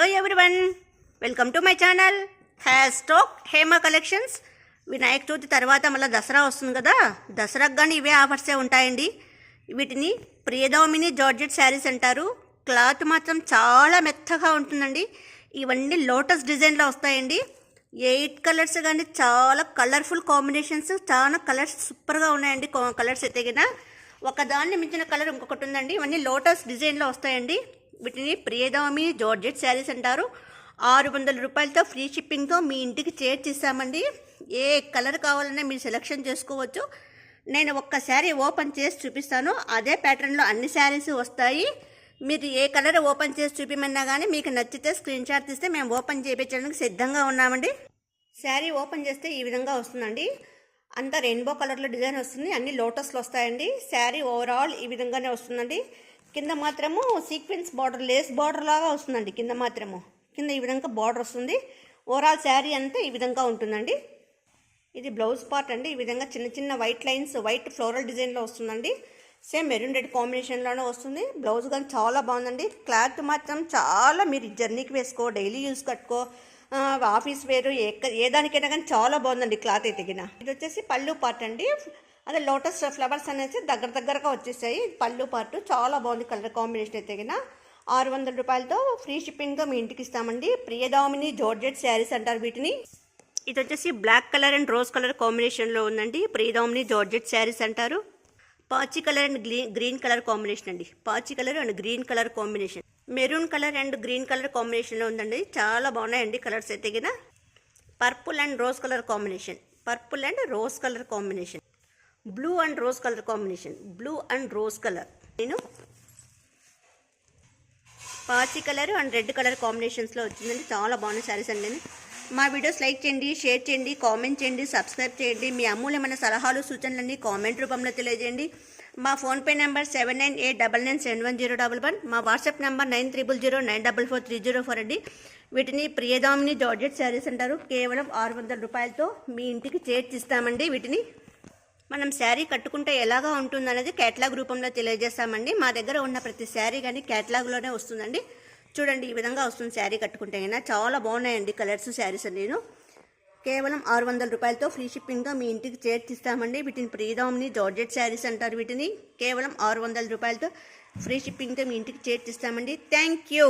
Hello everyone, welcome to my channel hash talk Hema collections. Vinayaka Chavithi తర్వాత మళ్ళీ దసరా వస్తుంది కదా, దసరాకు కానీ ఇవే ఆఫర్సే ఉంటాయండి. వీటిని ప్రియదర్శిని జార్జెట్ శారీస్ అంటారు. క్లాత్ మాత్రం చాలా మెత్తగా ఉంటుందండి. ఇవన్నీ లోటస్ డిజైన్లో వస్తాయండి. 8 కలర్స్ కానీ చాలా కలర్ఫుల్ కాంబినేషన్స్, చాలా కలర్స్ సూపర్గా ఉన్నాయండి. కలర్స్ ఎత్తగిన ఒకదాన్ని మించిన కలర్ ఇంకొకటి ఉందండి. ఇవన్నీ లోటస్ డిజైన్లో వస్తాయండి. వీటిని ప్రియదర్శిని జార్జెట్ శారీస్ అంటారు. 600 రూపాయలతో ఫ్రీ షిప్పింగ్తో మీ ఇంటికి చేర్చిస్తామండి. ఏ కలర్ కావాలన్నా మీరు సెలెక్షన్ చేసుకోవచ్చు. నేను ఒక్క శారీ ఓపెన్ చేసి చూపిస్తాను. అదే ప్యాటర్న్లో అన్ని శారీస్ వస్తాయి. మీరు ఏ కలర్ ఓపెన్ చేసి చూపిమన్నా కానీ మీకు నచ్చితే స్క్రీన్ షాట్ తీస్తే మేము ఓపెన్ చేయించడానికి సిద్ధంగా ఉన్నామండి. శారీ ఓపెన్ చేస్తే ఈ విధంగా వస్తుందండి. అంతా రెయిన్బో కలర్లో డిజైన్ వస్తుంది. అన్ని లోటస్లో వస్తాయండి. శారీ ఓవరాల్ ఈ విధంగానే వస్తుందండి. కింద మాత్రము సీక్వెన్స్ బార్డర్, లేస్ బార్డర్ లాగా వస్తుందండి. కింద ఈ విధంగా బార్డర్ వస్తుంది. ఓవరాల్ శారీ అంతా ఈ విధంగా ఉంటుందండి. ఇది బ్లౌజ్ పార్ట్ అండి. ఈ విధంగా చిన్న చిన్న వైట్ లైన్స్, వైట్ ఫ్లోరల్ డిజైన్లో వస్తుందండి. సేమ్ మెరూన్ రెడ్ కాంబినేషన్లోనే వస్తుంది. బ్లౌజ్ కానీ చాలా బాగుందండి. క్లాత్ మాత్రం చాలా, మీరు జర్నీకి వేసుకో, డైలీ యూస్ కట్టుకో, ఆఫీస్ వేరు, ఏ దానికైనా కానీ చాలా బాగుందండి క్లాత్ ఎతికిన. ఇది వచ్చేసి పళ్ళు పార్ట్ అండి. అదే లోటస్ ఫ్లవర్స్ అనేసి దగ్గరగా వచ్చేసాయి. పళ్ళు పార్ట్ చాలా బాగుంది. కలర్ కాంబినేషన్ ఎతికిన 600 రూపాయలతో ఫ్రీ షిప్పింగ్తో మీ ఇంటికి ఇస్తామండి. ప్రియదర్శిని జార్జెట్ శారీస్ అంటారు వీటిని. ఇది వచ్చేసి black colour and rose colour కాంబినేషన్లో ఉందండి. ప్రియదర్శిని జార్జెట్ శారీస్ అంటారు. Peach colour and green colour combination అండి. Peach colour and green colour combination, maroon colour and green colour కాంబినేషన్లో ఉందండి. చాలా బాగున్నాయండి కలర్స్ ఎత్తిగిన. Purple and rose colour combination, purple and rose colour combination, blue and rose colour combination, blue and rose colour, నేను peach colour and red colour కాంబినేషన్స్లో వచ్చిందండి. చాలా బాగున్నాయి శారీస్ అండి. మా వీడియోస్ లైక్ చేయండి, షేర్ చేయండి, కామెంట్ చేయండి, సబ్స్క్రైబ్ చేయండి. మీ అమూల్యమైన సలహాలు సూచనలన్నీ కామెంట్ రూపంలో తెలియజేయండి. మా ఫోన్పే నెంబర్ 7989971011, మా వాట్సాప్ నెంబర్ 9009443044 అండి. వీటిని ప్రియదర్శిని జార్జెట్ శారీస్ అంటారు. కేవలం 600 రూపాయలతో మీ ఇంటికి చేర్చిస్తామండి. వీటిని మనం శారీ కట్టుకుంటే ఎలాగా ఉంటుందనేది క్యాటలాగ్ రూపంలో తెలియజేస్తామండి. మా దగ్గర ఉన్న ప్రతి శారీ కానీ క్యాటలాగ్లోనే వస్తుందండి. చూడండి, ఈ విధంగా వస్తుంది శారీ కట్టుకుంటే. అయినా చాలా బాగున్నాయండి కలర్స్ శారీస్ అండి. నేను కేవలం 600 రూపాయలతో ఫ్రీ షిప్పింగ్తో మీ ఇంటికి చేర్చిస్తామండి. వీటిని ప్రియదర్శిని జార్జెట్ శారీస్ అంటారు. వీటిని కేవలం 600 రూపాయలతో ఫ్రీ షిప్పింగ్తో మీ ఇంటికి చేర్చిస్తామండి. Thank you.